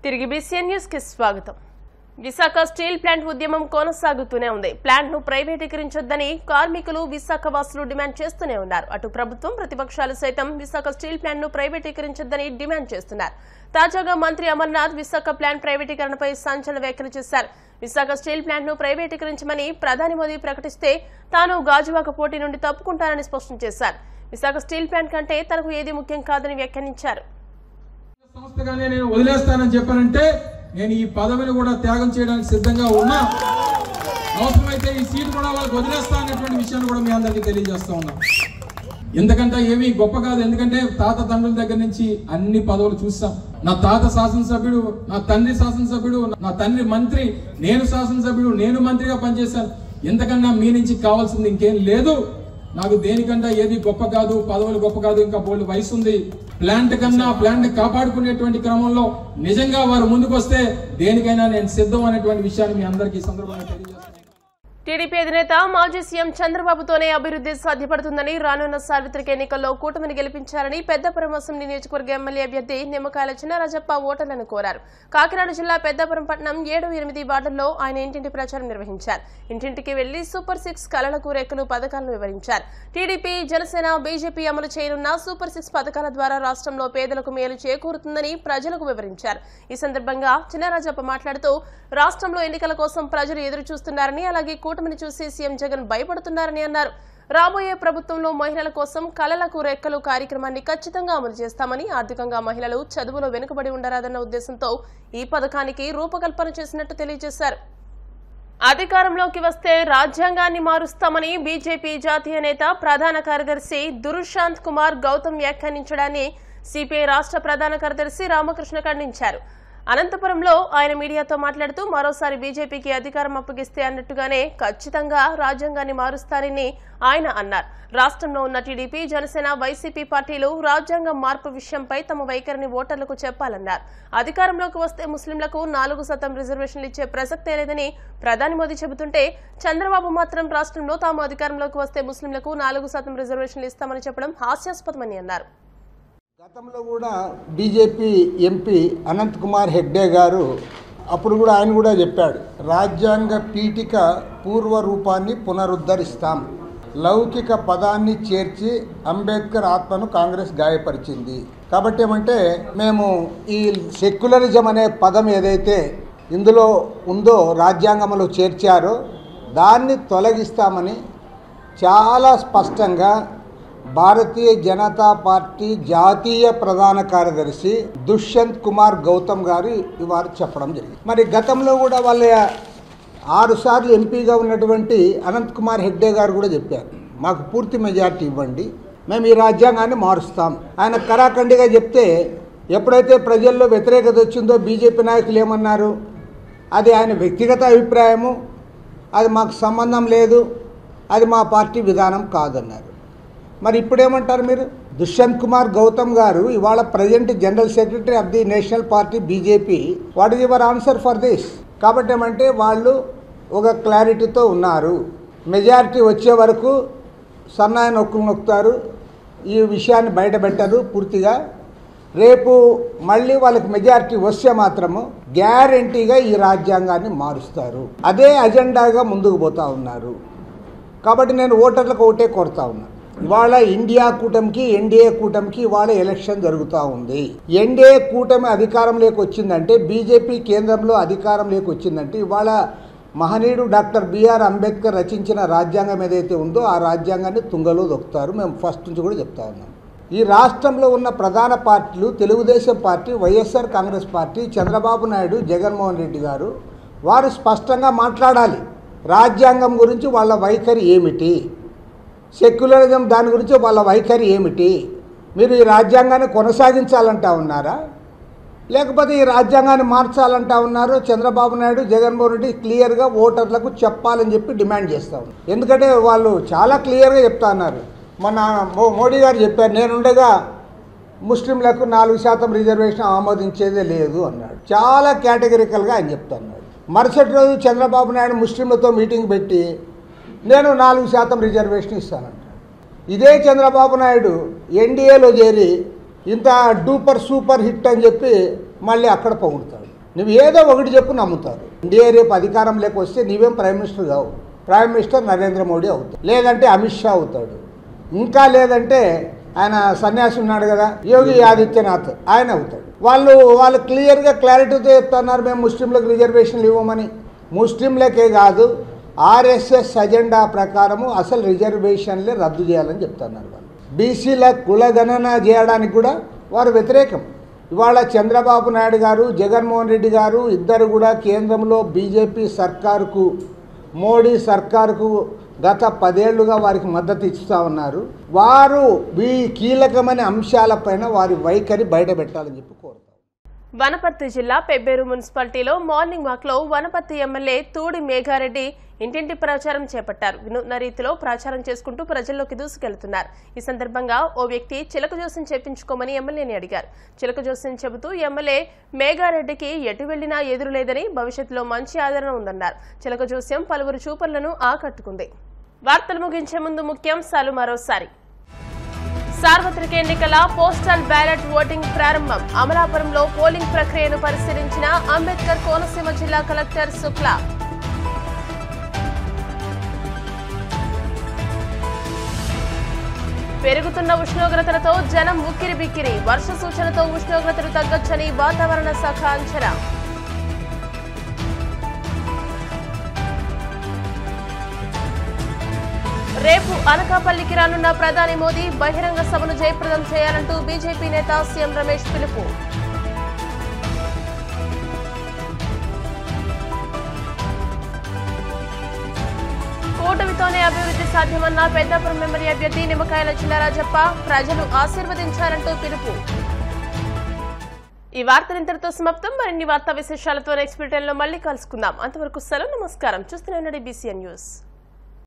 తిరిగి BCN news కి స్వాగతం. విశాఖ స్టీల్ ప్లాంట్ ఉద్యమం కొనసాగుతూనే ఉంది. ప్లాంట్ ను ప్రైవేటీకరించొద్దని కార్మికులు, విశాఖ వాసులు డిమాండ్ చేస్తూనే ఉన్నారు. అటు ప్రభుత్వం, ప్రతిపక్షాలు సైతం విశాఖ స్టీల్ ప్లాంట్ ను ప్రైవేటీకరించొద్దని డిమాండ్ చేస్తున్నారు. తాజాగా మంత్రి అమర్నాథ్ విశాఖ ప్లాంట్ ప్రైవేటీకరణపై సంచలన వ్యాఖ్యలు చేశారు. విశాఖ స్టీల్ ప్లాంట్ ను ప్రైవేటీకరించమని ప్రధాని మోదీ ప్రకటిస్తే తాను గాజువాక పోటీ నుండి తప్పుకుంటానని స్పష్టం చేశారు. విశాఖ స్టీల్ ప్లాంట్ కంటే తనకు ఏది ముఖ్యం కాదని వ్యాఖ్యానించారు. సంస్థగానే నేను వదిలేస్తానని చెప్పానంటే నేను ఈ పదవిని కూడా త్యాగం చేయడానికి సిద్ధంగా ఉన్నా. అవసరమైతే ఈ సీట్ కూడా వాళ్ళకి వదిలేస్తాననేటువంటి విషయాన్ని కూడా మీ అందరికీ తెలియజేస్తా ఉన్నా. ఎందుకంటే ఏమీ గొప్ప కాదు. ఎందుకంటే తాత తండ్రుల దగ్గర నుంచి అన్ని పదవులు చూసాం. నా తాత శాసనసభ్యుడు, నా తండ్రి శాసనసభ్యుడు, నా తండ్రి మంత్రి, నేను శాసనసభ్యుడు, నేను మంత్రిగా పనిచేశాను. ఎంతకన్నా మీ నుంచి కావాల్సింది ఇంకేం లేదు. నాకు దేనికంటే ఏది గొప్ప కాదు, పదవులు గొప్ప కాదు. ఇంకా బోల్డ్ వయసు ఉంది. ప్లాంట్ కన్నా ప్లాంట్ కాపాడుకునేటువంటి క్రమంలో నిజంగా వారు ముందుకు వస్తే దేనికైనా నేను సిద్ధం అనేటువంటి విషయాన్ని మీ అందరికీ సందర్భంగా తెలియజేస్తున్నాను. టీడీపీ అధినేత మాజీ సీఎం చంద్రబాబుతోనే అభివృద్ధి సాధ్యపడుతుందని, రానున్న సార్వత్రిక ఎన్నికల్లో కూటమిని గెలిపించాలని పెద్దపురం అసెంబ్లీ నియోజకవర్గ ఎమ్మెల్యే అభ్యర్థి నిమ్మకాయల చినరాజప్ప ఓటర్లను కోరారు. కాకినాడ జిల్లా పెద్దపురం పట్టణం 7-8 వార్డుల్లో ఆయన ఇంటింటి ప్రచారం నిర్వహించారు. ఇంటింటికి వెళ్లి సూపర్ 6 కలలకు రెక్కలు పథకాలను వివరించారు. టీడీపీ, జనసేన, బీజేపీ అమలు చేయనున్న సూపర్ 6 పథకాల ద్వారా రాష్ట్రంలో పేదలకు మేలు చేకూరుతుందని ప్రజలకు వివరించారు. ఈ సందర్భంగా చినరాజప్ప మాట్లాడుతూ రాష్ట్రంలో ఎన్నికల కోసం ప్రజలు ఎదురు చూస్తున్నారని, అలాగే కూటమిని చూసి సీఎం జగన్ భయపడుతున్నారని అన్నారు. రాబోయే ప్రభుత్వంలో మహిళల కోసం కలలకు రెక్కలు కార్యక్రమాన్ని ఖచ్చితంగా అమలు చేస్తామని, ఆర్థికంగా మహిళలు చదువులో వెనుకబడి ఉండరాదన్న ఉద్దేశంతో ఈ పథకానికి రూపకల్పన చేసినట్టు తెలియజేశారు. అధికారంలోకి వస్తే రాజ్యాంగాన్ని మారుస్తామని బీజేపీ జాతీయ నేత, ప్రధాన కార్యదర్శి దురుశాంత్ కుమార్ గౌతమ్ వ్యాఖ్యానించడాన్ని సిపిఐ రాష్ట్ర ప్రధాన కార్యదర్శి రామకృష్ణ ఖండించారు. అనంతపురంలో ఆయన మీడియాతో మాట్లాడుతూ మరోసారి బీజేపీకి అధికారం అప్పగిస్తే అన్నట్టుగానే ఖచ్చితంగా రాజ్యాంగాన్ని మారుస్తారని ఆయన అన్నారు. రాష్ట్రంలో ఉన్న టీడీపీ, జనసేన, వైసీపీ పార్టీలు రాజ్యాంగం మార్పు విషయంపై తమ వైఖరిని ఓటర్లకు చెప్పాలన్నారు. అధికారంలోకి వస్తే ముస్లింలకు 4% రిజర్వేషన్లు ఇచ్చే ప్రసక్తే లేదని ప్రధాని మోదీ చెబుతుంటే, చంద్రబాబు మాత్రం రాష్ట్రంలో తాము అధికారంలోకి వస్తే ముస్లింలకు 4% రిజర్వేషన్లు ఇస్తామని చెప్పడం హాస్యాస్పదమని అన్నారు. గతంలో కూడా బీజేపీ ఎంపీ అనంత్ కుమార్ హెగ్డే గారు అప్పుడు కూడా ఆయన కూడా చెప్పాడు, రాజ్యాంగ పీఠిక పూర్వ రూపాన్ని పునరుద్ధరిస్తాం. లౌకిక పదాన్ని చేర్చి అంబేద్కర్ ఆత్మను కాంగ్రెస్ గాయపరిచింది. కాబట్టి ఏమంటే మేము ఈ సెక్యులరిజం అనే పదం ఏదైతే ఇందులో ఉందో రాజ్యాంగంలో చేర్చారో దాన్ని తొలగిస్తామని చాలా స్పష్టంగా భారతీయ జనతా పార్టీ జాతీయ ప్రధాన కార్యదర్శి దుష్యంత్ కుమార్ గౌతమ్ గారు ఇవాళ చెప్పడం జరిగింది. మరి గతంలో కూడా వాళ్ళ 6 సార్లు ఎంపీగా ఉన్నటువంటి అనంత్ కుమార్ హెగ్డే గారు కూడా చెప్పారు, మాకు పూర్తి మెజార్టీ ఇవ్వండి, మేము ఈ రాజ్యాంగాన్ని మారుస్తాం. ఆయన కరాఖండిగా చెప్తే ఎప్పుడైతే ప్రజల్లో వ్యతిరేకత వచ్చిందో బీజేపీ నాయకులు ఏమన్నారు, అది ఆయన వ్యక్తిగత అభిప్రాయము, అది మాకు సంబంధం లేదు, అది మా పార్టీ విధానం కాదన్నారు. మరి ఇప్పుడేమంటారు మీరు? దుష్యంత్ కుమార్ గౌతమ్ గారు ఇవాళ present general secretary of the national party BJP. What is your answer for this? కాబట్టి ఏమంటే వాళ్ళు ఒక క్లారిటీతో ఉన్నారు. మెజారిటీ వచ్చే వరకు సన్నాయి నొక్కులు నొక్కుతారు, ఈ విషయాన్ని బయటపెట్టరు పూర్తిగా. రేపు మళ్ళీ వాళ్ళకి మెజారిటీ వస్తే మాత్రము గ్యారంటీగా ఈ రాజ్యాంగాన్ని మారుస్తారు. అదే అజెండాగా ముందుకు పోతూ ఉన్నారు. కాబట్టి నేను ఓటర్లకు ఒకటే కోరుతా ఉన్నా, ఇవాళ ఇండియా కూటమికి, ఎన్డీఏ కూటమికి ఇవాళ ఎలక్షన్ జరుగుతూ ఉంది. ఎన్డీఏ కూటమి అధికారంలోకి వచ్చిందంటే, బీజేపీ కేంద్రంలో అధికారంలోకి వచ్చిందంటే ఇవాళ మహనీయుడు డాక్టర్ బిఆర్ అంబేద్కర్ రచించిన రాజ్యాంగం ఏదైతే ఉందో ఆ రాజ్యాంగాన్ని తుంగలో దొక్కుతారు. మేము ఫస్ట్ నుంచి కూడా చెప్తా ఉన్నాం. ఈ రాష్ట్రంలో ఉన్న ప్రధాన పార్టీలు తెలుగుదేశం పార్టీ, వైఎస్ఆర్ కాంగ్రెస్ పార్టీ, చంద్రబాబు నాయుడు, జగన్మోహన్ రెడ్డి గారు వారు స్పష్టంగా మాట్లాడాలి. రాజ్యాంగం గురించి వాళ్ళ వైఖరి ఏమిటి, సెక్యులరిజం దాని గురించి వాళ్ళ వైఖరి ఏమిటి, మీరు ఈ రాజ్యాంగాన్ని కొనసాగించాలంటా ఉన్నారా, లేకపోతే ఈ రాజ్యాంగాన్ని మార్చాలంటా ఉన్నారు? చంద్రబాబు నాయుడు, జగన్మోహన్ రెడ్డి క్లియర్గా ఓటర్లకు చెప్పాలని చెప్పి డిమాండ్ చేస్తూ ఉన్నారు. ఎందుకంటే వాళ్ళు చాలా క్లియర్గా చెప్తా ఉన్నారు. మన మోడీ గారు చెప్పారు, నేనుండగా ముస్లింలకు 4% రిజర్వేషన్ ఆమోదించేదే లేదు అన్నాడు. చాలా కేటగిరికల్గా ఆయన చెప్తా ఉన్నాడు. మరుసటి రోజు చంద్రబాబు నాయుడు ముస్లింలతో మీటింగ్ పెట్టి నేను 4% రిజర్వేషన్ ఇస్తానంట. ఇదే చంద్రబాబు నాయుడు ఎన్డీఏలో చేరి ఇంత డూపర్ సూపర్ హిట్ అని చెప్పి మళ్ళీ అక్కడ పొగుడుతాడు. నువ్వు ఏదో ఒకటి చెప్పు నమ్ముతారు. ఇండియా రేపు అధికారంలోకి వస్తే నీవేం ప్రైమ్ మినిస్టర్ కావు. ప్రైమ్ మినిస్టర్ నరేంద్ర మోడీ అవుతాడు, లేదంటే అమిత్ షా అవుతాడు, ఇంకా లేదంటే ఆయన సన్యాసి ఉన్నాడు కదా యోగి ఆదిత్యనాథ్, ఆయన అవుతాడు. వాళ్ళు క్లియర్గా క్లారిటీతో చెప్తున్నారు మేము ముస్లింలకు రిజర్వేషన్లు ఇవ్వమని. ముస్లింలకే కాదు ఆర్ఎస్ఎస్ అజెండా ప్రకారము అసలు రిజర్వేషన్లే రద్దు చేయాలని చెప్తున్నారు. వాళ్ళు బీసీల కులగణన చేయడానికి కూడా వారు వ్యతిరేకం. ఇవాళ చంద్రబాబు నాయుడు గారు, జగన్మోహన్ రెడ్డి గారు ఇద్దరు కూడా కేంద్రంలో బీజేపీ సర్కారుకు, మోడీ సర్కారుకు గత 10 ఏళ్లుగా వారికి మద్దతు ఇస్తూ ఉన్నారు. వారు ఈ కీలకమైన అంశాలపైన వారి వైఖరి బయట పెట్టాలని చెప్పి కోరుతారు. వనపర్తి జిల్లా పెబ్బేరు మున్సిపాలిటీలో మార్నింగ్ వాక్ లో వనపర్తి ఎమ్మెల్యే తూడి మేఘారెడ్డి ఇంటింటి ప్రచారం చేపట్టారు. వినూత్న రీతిలో ప్రచారం చేసుకుంటూ ప్రజల్లోకి దూసుకెళ్తున్నారు. ఈ సందర్భంగా ఓ వ్యక్తి చిలక జోస్యం చేపించుకోమని ఎమ్మెల్యేని అడిగారు. చిలక జోస్యం చెబుతూ ఎమ్మెల్యే మేఘారెడ్డికి ఎటు వెళ్లినా ఎదురులేదని, భవిష్యత్తులో మంచి ఆదరణ ఉందన్నారు. చిలక జోస్యం పలువురు చూపర్లను ఆకట్టుకుంది. వార్తలు ముగించే ముందు ముఖ్యాంశాలు మరోసారి. సార్వత్రిక ఎన్నికల పోస్టల్ బ్యాలెట్ ఓటింగ్ ప్రారంభం. అమలాపురంలో పోలింగ్ ప్రక్రియను పరిశీలించిన అంబేద్కర్ కోనసీమ జిల్లా కలెక్టర్ శుక్లా. పెరుగుతున్న ఉష్ణోగ్రతలతో జనం ఉక్కిరిబిక్కిరి. వర్ష సూచనతో ఉష్ణోగ్రతలు తగ్గొచ్చని వాతావరణ శాఖ అంచనా. రేపు అనకాపల్లికి రానున్న ప్రధాని మోదీ బహిరంగ సభను జయప్రదం చేయాలంటూ బీజేపీ నేత సీఎం రమేష్ పిలుపు. కూటమితోనే అభివృద్ధి సాధ్యమన్న పెద్దాపురం ఎమ్మెల్యే అభ్యర్థి నిమ్మకాయల చినరాజప్ప. ప్రజలు ఆశీర్వదించాలంటూ పిలుపు. ఈ వార్తలు ఇంతటితో సమాప్తం. మరిన్ని వార్తా విశేషాలతో నెక్స్ట్ బులెటిన్ లో మళ్ళీ కలుసుకుందాం. అంతవరకు సెలవు. నమస్కారం. చూస్తూనే ఉండండి BCN న్యూస్.